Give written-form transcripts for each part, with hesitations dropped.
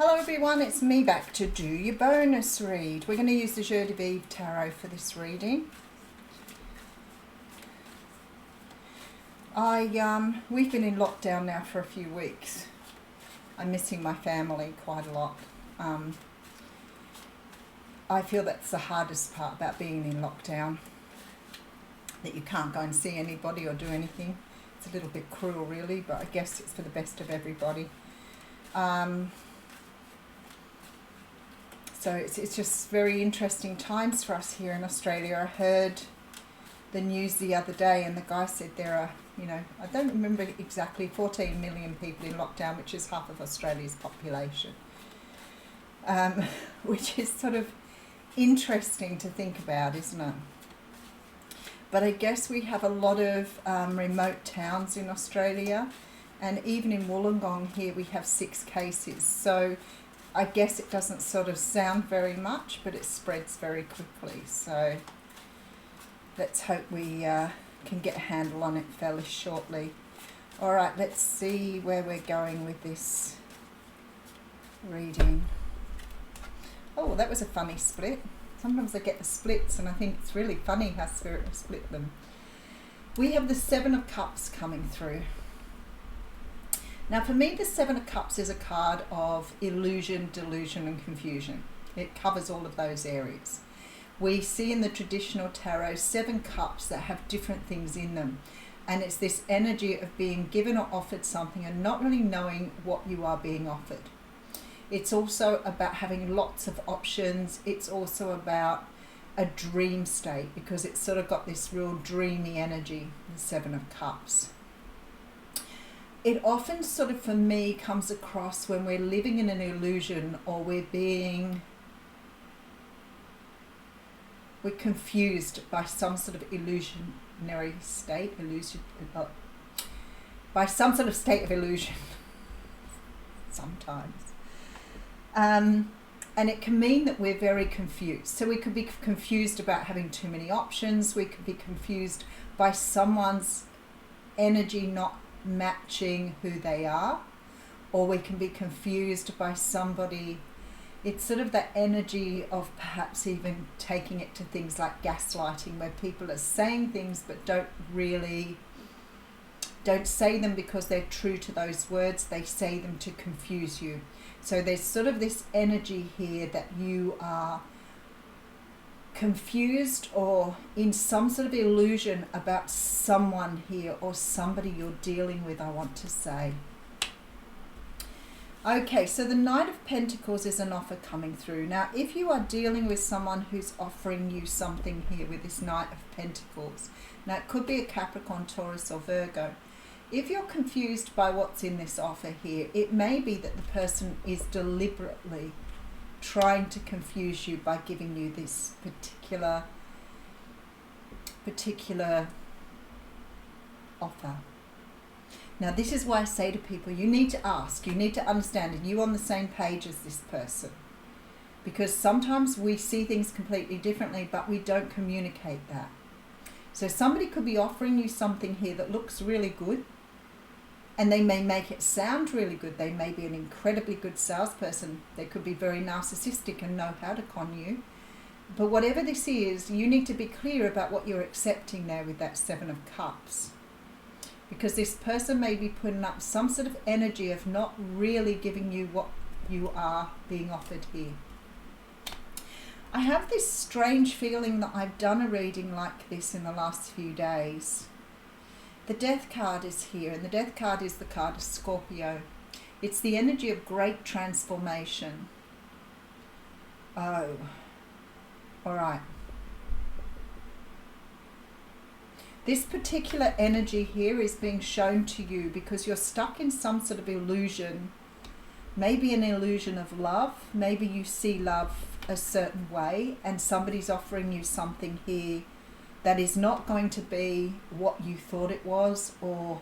Hello everyone, it's me back to do your bonus read. We're going to use the Jour de Vivre Tarot for this reading. We've been in lockdown now for a few weeks. I'm missing my family quite a lot. I feel that's the hardest part about being in lockdown, that you can't go and see anybody or do anything. It's a little bit cruel really, but I guess it's for the best of everybody. So it's just very interesting times for us here in Australia. I heard the news the other day and the guy said there are, I don't remember exactly, 14 million people in lockdown, which is half of Australia's population. Which is sort of interesting to think about, isn't it? But I guess we have a lot of remote towns in Australia, and even in Wollongong here we have 6 cases. So I guess it doesn't sort of sound very much, but it spreads very quickly. So let's hope we can get a handle on it fairly shortly. All right, let's see where we're going with this reading. Oh, that was a funny split. Sometimes I get the splits and I think it's really funny how Spirit will split them. We have the 7 of Cups coming through. Now for me, the 7 of Cups is a card of illusion, delusion and confusion. It covers all of those areas. We see in the traditional tarot 7 cups that have different things in them. And it's this energy of being given or offered something and not really knowing what you are being offered. It's also about having lots of options. It's also about a dream state, because it's sort of got this real dreamy energy, the 7 of Cups. It often sort of, for me, comes across when we're living in an illusion or we're confused by some sort of illusionary state, by some sort of state of illusion, sometimes. And it can mean that we're very confused. So we could be confused about having too many options. We could be confused by someone's energy not matching who they are, or we can be confused by somebody. It's sort of that energy of perhaps even taking it to things like gaslighting, where people are saying things but don't say them because they're true to those words. They say them to confuse you. So there's sort of this energy here that you are confused or in some sort of illusion about someone here or somebody you're dealing with, I want to say. Okay, so the Knight of Pentacles is an offer coming through. Now, if you are dealing with someone who's offering you something here with this Knight of Pentacles, now it could be a Capricorn, Taurus or Virgo. If you're confused by what's in this offer here, it may be that the person is deliberately trying to confuse you by giving you this particular offer. Now this is why I say to people, you need to ask, you need to understand, are you on the same page as this person? Because sometimes we see things completely differently, but we don't communicate that. So somebody could be offering you something here that looks really good, and they may make it sound really good. They may be an incredibly good salesperson. They could be very narcissistic and know how to con you. But whatever this is, you need to be clear about what you're accepting there with that 7 of Cups. Because this person may be putting up some sort of energy of not really giving you what you are being offered here. I have this strange feeling that I've done a reading like this in the last few days. The Death card is here, and the Death card is the card of Scorpio. It's the energy of great transformation. Oh, all right. This particular energy here is being shown to you because you're stuck in some sort of illusion, maybe an illusion of love. Maybe you see love a certain way and somebody's offering you something here that is not going to be what you thought it was, or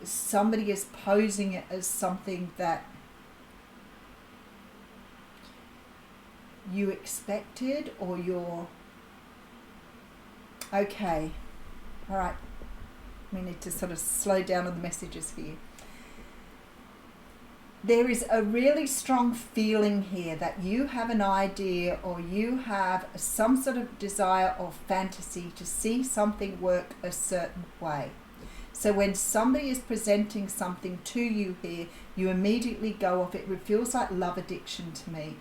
somebody is posing it as something that you expected or you're... Okay, all right, we need to sort of slow down on the messages here. there is a really strong feeling here that you have an idea or you have some sort of desire or fantasy to see something work a certain way. So when somebody is presenting something to you here, you immediately go off it. It feels like love addiction to me.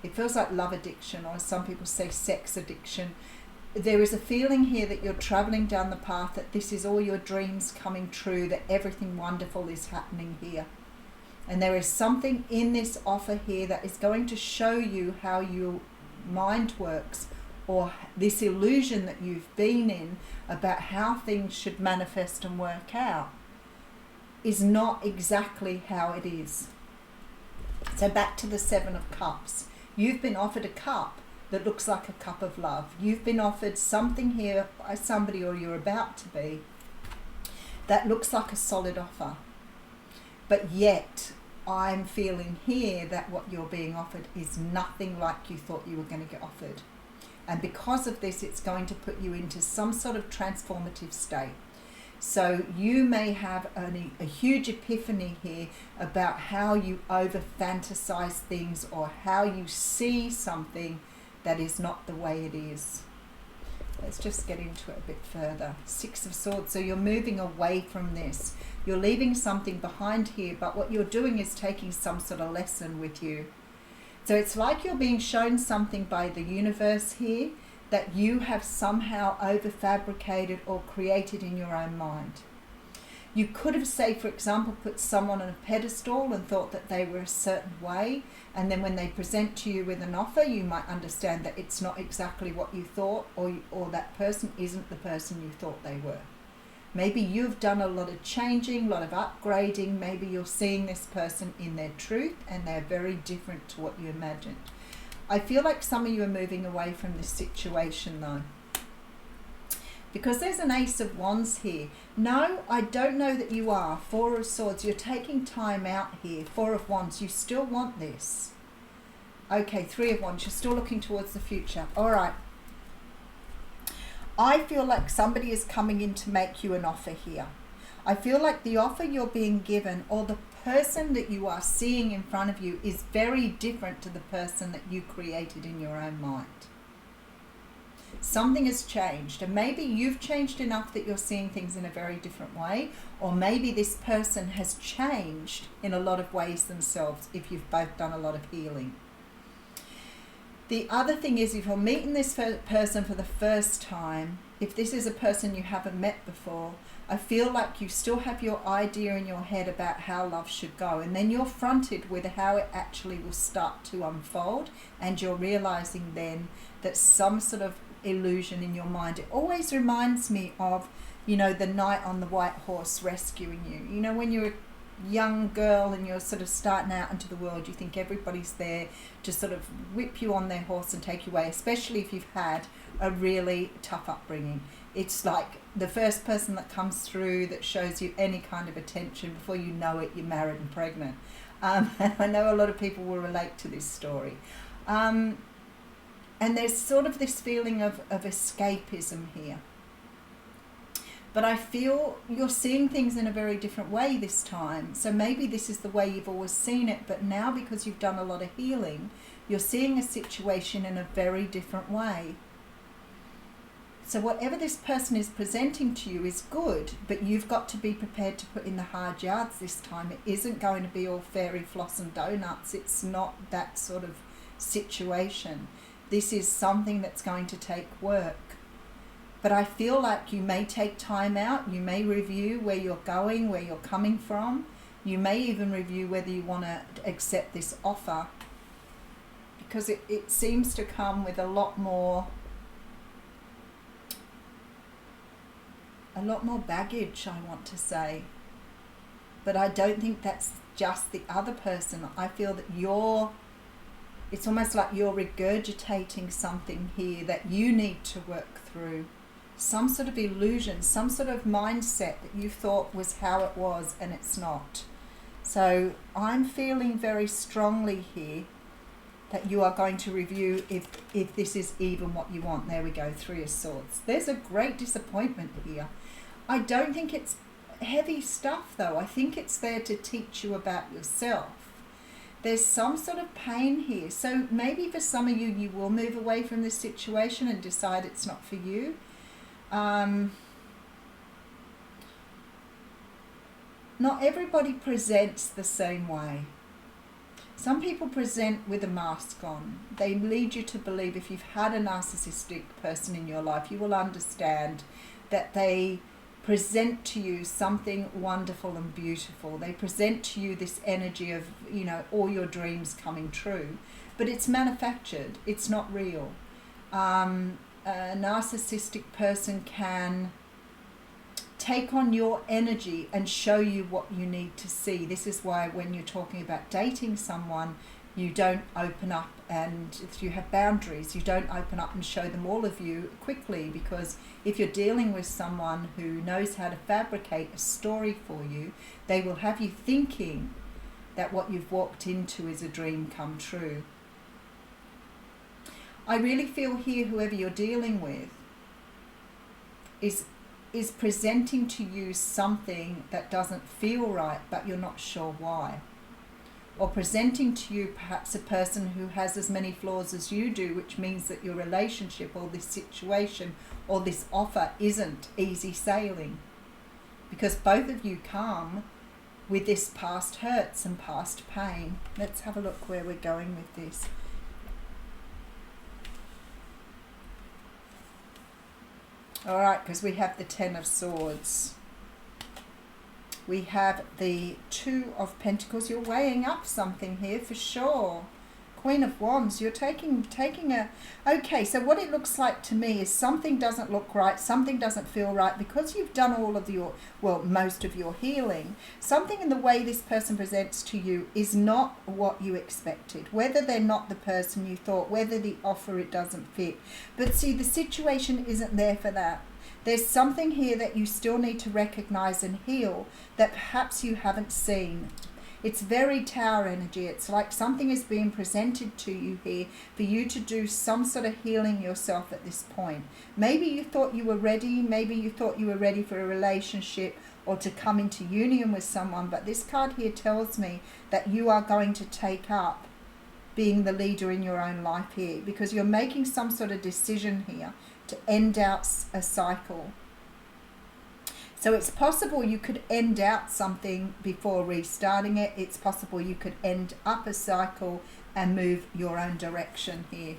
It feels like love addiction, or as some people say, sex addiction. There is a feeling here that you're traveling down the path, that this is all your dreams coming true, that everything wonderful is happening here. And there is something in this offer here that is going to show you how your mind works, or this illusion that you've been in about how things should manifest and work out is not exactly how it is. So back to the Seven of Cups. You've been offered a cup that looks like a cup of love. You've been offered something here by somebody, or you're about to be, that looks like a solid offer. But yet, I'm feeling here that what you're being offered is nothing like you thought you were going to get offered. And because of this, it's going to put you into some sort of transformative state. So you may have a huge epiphany here about how you over-fantasize things, or how you see something that is not the way it is. Let's just get into it a bit further. Six of Swords. So you're moving away from this. You're leaving something behind here, but what you're doing is taking some sort of lesson with you. So it's like you're being shown something by the universe here that you have somehow over-fabricated or created in your own mind. You could have, say, for example, put someone on a pedestal and thought that they were a certain way, and then when they present to you with an offer, you might understand that it's not exactly what you thought, or that person isn't the person you thought they were. Maybe you've done a lot of changing, a lot of upgrading. Maybe you're seeing this person in their truth, and they're very different to what you imagined. I feel like some of you are moving away from this situation though, because there's an Ace of Wands here. No, I don't know that you are. Four of Swords. You're taking time out here. Four of Wands. You still want this. Okay, Three of Wands. You're still looking towards the future. All right. I feel like somebody is coming in to make you an offer here. I feel like the offer you're being given, or the person that you are seeing in front of you, is very different to the person that you created in your own mind. Something has changed, and maybe you've changed enough that you're seeing things in a very different way, or maybe this person has changed in a lot of ways themselves if you've both done a lot of healing. The other thing is, if you're meeting this person for the first time, if this is a person you haven't met before, I feel like you still have your idea in your head about how love should go, and then you're fronted with how it actually will start to unfold, and you're realizing then that some sort of illusion in your mind. It always reminds me of, the knight on the white horse rescuing you. You know, when you're a young girl and you're sort of starting out into the world, you think everybody's there to sort of whip you on their horse and take you away, especially if you've had a really tough upbringing. It's like the first person that comes through that shows you any kind of attention, before you know it, you're married and pregnant. And I know a lot of people will relate to this story. And there's sort of this feeling of escapism here. But I feel you're seeing things in a very different way this time. So maybe this is the way you've always seen it, but now because you've done a lot of healing, you're seeing a situation in a very different way. So whatever this person is presenting to you is good, but you've got to be prepared to put in the hard yards this time. It isn't going to be all fairy floss and donuts. It's not that sort of situation. This is something that's going to take work. But I feel like you may take time out. You may review where you're going, where you're coming from. You may even review whether you want to accept this offer, because it seems to come with a lot more baggage, I want to say. But I don't think that's just the other person. I feel that it's almost like you're regurgitating something here that you need to work through. Some sort of illusion, some sort of mindset that you thought was how it was, and it's not. So I'm feeling very strongly here that you are going to review if this is even what you want. There we go, Three of Swords. There's a great disappointment here. I don't think it's heavy stuff though. I think it's there to teach you about yourself. There's some sort of pain here. So maybe for some of you, you will move away from this situation and decide it's not for you. Not everybody presents the same way. Some people present with a mask on. They lead you to believe, if you've had a narcissistic person in your life, you will understand that they present to you something wonderful and beautiful. They present to you this energy of, you know, all your dreams coming true. But it's manufactured. It's not real. A narcissistic person can take on your energy and show you what you need to see. This is why when you're talking about dating someone, you don't open up, and if you have boundaries, you don't open up and show them all of you quickly, because if you're dealing with someone who knows how to fabricate a story for you, they will have you thinking that what you've walked into is a dream come true. I really feel here whoever you're dealing with is presenting to you something that doesn't feel right, but you're not sure why. Or presenting to you perhaps a person who has as many flaws as you do, which means that your relationship or this situation or this offer isn't easy sailing. Because both of you come with this past hurts and past pain. Let's have a look where we're going with this. All right, because we have the Ten of Swords. We have the Two of Pentacles. You're weighing up something here for sure. Queen of Wands. You're taking a... Okay, so what it looks like to me is something doesn't look right. Something doesn't feel right because you've done all of your... Well, most of your healing. Something in the way this person presents to you is not what you expected. Whether they're not the person you thought. Whether the offer, it doesn't fit. But see, the situation isn't there for that. There's something here that you still need to recognize and heal that perhaps you haven't seen. It's very Tower energy. It's like something is being presented to you here for you to do some sort of healing yourself at this point. Maybe you thought you were ready. Maybe you thought you were ready for a relationship or to come into union with someone. But this card here tells me that you are going to take up being the leader in your own life here, because you're making some sort of decision here to end out a cycle. So it's possible you could end out something before restarting it. It's possible you could end up a cycle and move your own direction here.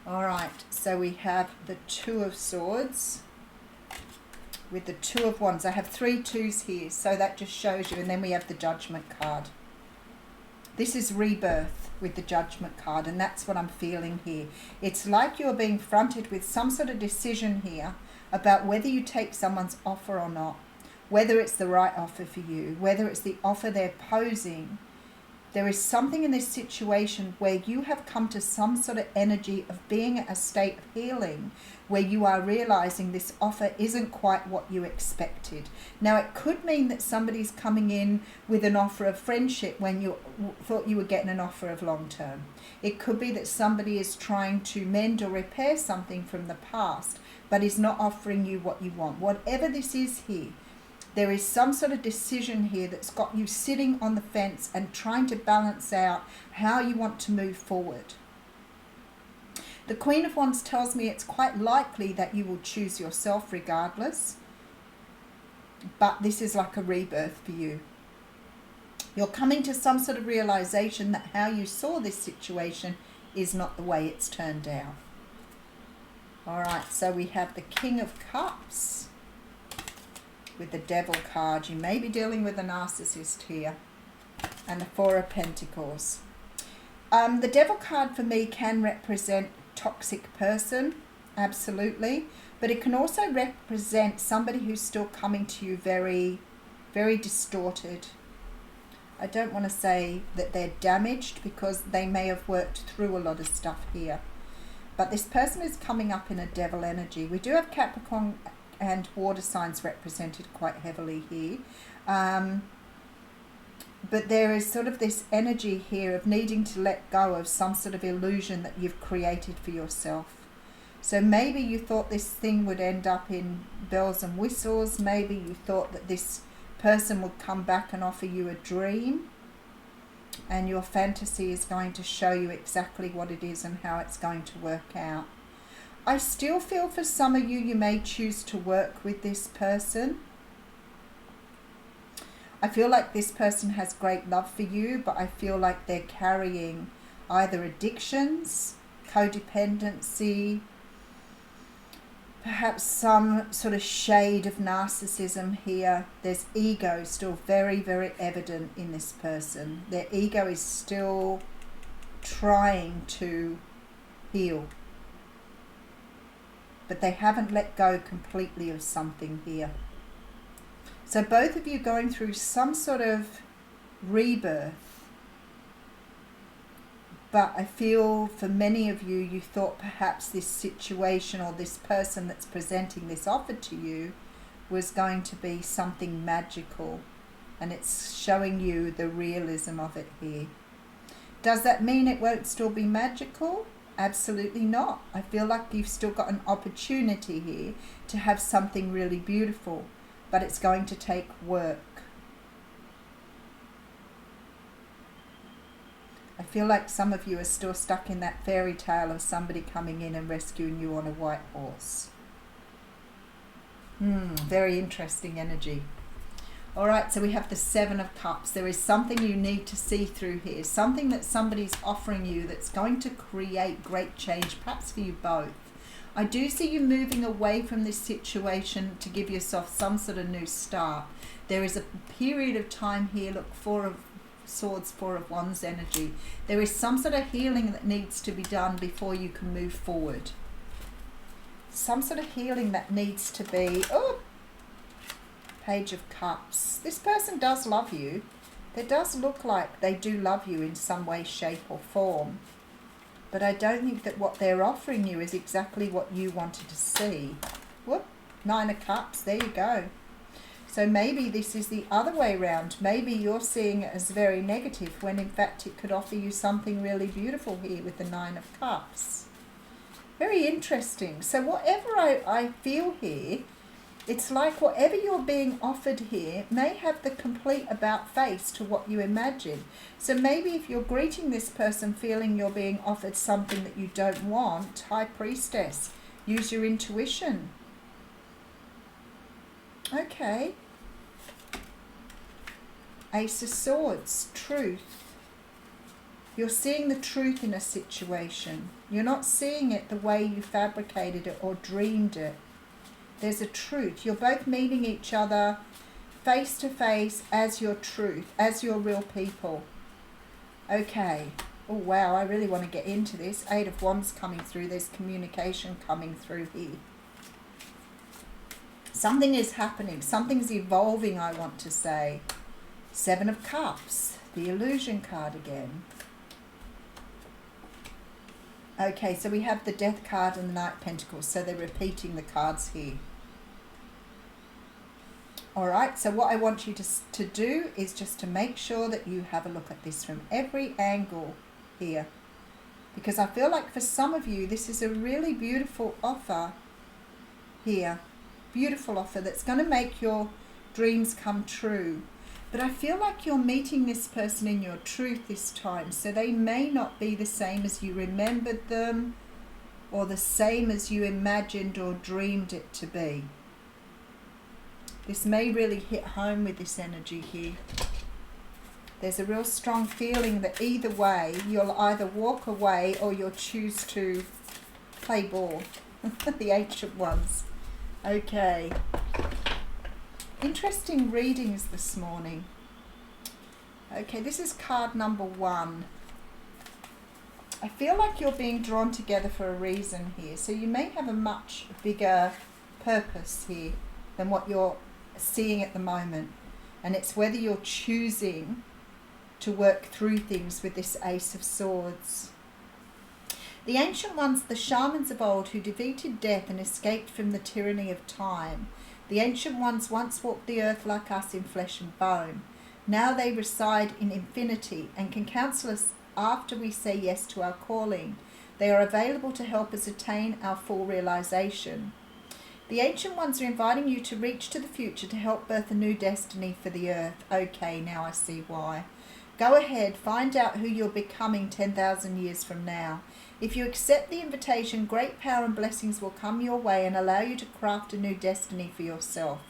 All right, so we have the Two of Swords with the Two of Wands. I have 3 twos here, so that just shows you. And then we have the Judgment card. This is rebirth with the Judgment card, and that's what I'm feeling here. It's like you're being fronted with some sort of decision here about whether you take someone's offer or not, whether it's the right offer for you, whether it's the offer they're posing. There is something in this situation where you have come to some sort of energy of being at a state of healing, where you are realizing this offer isn't quite what you expected. Now, it could mean that somebody's coming in with an offer of friendship when you thought you were getting an offer of long term. It could be that somebody is trying to mend or repair something from the past, but is not offering you what you want. Whatever this is here, there is some sort of decision here that's got you sitting on the fence and trying to balance out how you want to move forward. The Queen of Wands tells me it's quite likely that you will choose yourself regardless, but this is like a rebirth for you. You're coming to some sort of realization that how you saw this situation is not the way it's turned out. All right, so we have the King of Cups with the Devil card. You may be dealing with a narcissist here. And the Four of Pentacles. The Devil card for me can represent toxic person, absolutely. But it can also represent somebody who's still coming to you very, very distorted. I don't want to say that they're damaged, because they may have worked through a lot of stuff here. But this person is coming up in a devil energy. We do have Capricorn and water signs represented quite heavily here. But there is sort of this energy here of needing to let go of some sort of illusion that you've created for yourself. So maybe you thought this thing would end up in bells and whistles. Maybe you thought that this person would come back and offer you a dream. And your fantasy is going to show you exactly what it is and how it's going to work out. I still feel for some of you, you may choose to work with this person. I feel like this person has great love for you, but I feel like they're carrying either addictions, codependency, perhaps some sort of shade of narcissism here. There's ego still very, very evident in this person. Their ego is still trying to heal. But they haven't let go completely of something here. So both of you going through some sort of rebirth. But I feel for many of you, you thought perhaps this situation or this person that's presenting this offer to you was going to be something magical. And it's showing you the realism of it here. Does that mean it won't still be magical? Absolutely not. I feel like you've still got an opportunity here to have something really beautiful. But it's going to take work. I feel like some of you are still stuck in that fairy tale of somebody coming in and rescuing you on a white horse. Very interesting energy. All right, so we have the Seven of Cups. There is something you need to see through here. Something that somebody's offering you that's going to create great change, perhaps for you both. I do see you moving away from this situation to give yourself some sort of new start. There is a period of time here, look, Four of Swords, Four of Wands energy. There is some sort of healing that needs to be done before you can move forward. Some sort of healing that needs to be... Oh, Page of Cups. This person does love you. It does look like they do love you in some way, shape or form. But I don't think that what they're offering you is exactly what you wanted to see. Whoop, Nine of Cups, there you go. So maybe this is the other way around. Maybe you're seeing it as very negative when in fact it could offer you something really beautiful here with the Nine of Cups. Very interesting. So whatever I feel here, it's like whatever you're being offered here may have the complete about face to what you imagine. So maybe if you're greeting this person feeling you're being offered something that you don't want, High Priestess, use your intuition. Okay. Ace of Swords, truth. You're seeing the truth in a situation. You're not seeing it the way you fabricated it or dreamed it. There's a truth. You're both meeting each other face to face as your truth, as your real people. Okay. Oh, wow. I really want to get into this. Eight of Wands coming through. There's communication coming through here. Something is happening. Something's evolving, I want to say. Seven of Cups. The Illusion card again. Okay, so we have the Death card and the Knight of Pentacles. So they're repeating the cards here. Alright, so what I want you to do is just to make sure that you have a look at this from every angle here. Because I feel like for some of you, this is a really beautiful offer here. Beautiful offer that's going to make your dreams come true. But I feel like you're meeting this person in your truth this time. So they may not be the same as you remembered them or the same as you imagined or dreamed it to be. This may really hit home with this energy here. There's a real strong feeling that either way, you'll either walk away or you'll choose to play ball. The Ancient Ones. Okay. Interesting readings this morning. Okay, this is card number 1. I feel like you're being drawn together for a reason here. So you may have a much bigger purpose here than what you're seeing at the moment. And it's whether you're choosing to work through things with this Ace of Swords. The Ancient Ones, the shamans of old who defeated death and escaped from the tyranny of time. The Ancient Ones once walked the earth like us in flesh and bone. Now they reside in infinity and can counsel us after we say yes to our calling. They are available to help us attain our full realization. The Ancient Ones are inviting you to reach to the future to help birth a new destiny for the earth. Okay, now I see why. Go ahead, find out who you're becoming 10,000 years from now. If you accept the invitation, great power and blessings will come your way and allow you to craft a new destiny for yourself.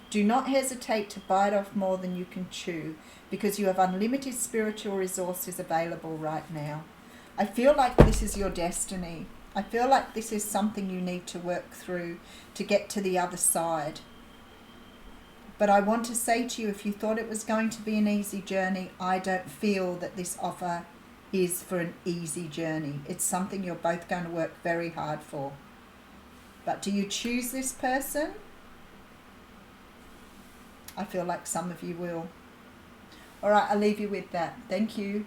Do not hesitate to bite off more than you can chew, because you have unlimited spiritual resources available right now. I feel like this is your destiny. I feel like this is something you need to work through to get to the other side. But I want to say to you, if you thought it was going to be an easy journey, I don't feel that this offer is for an easy journey. It's something you're both going to work very hard for. But do you choose this person? I feel like some of you will. All right, I'll leave you with that. Thank you.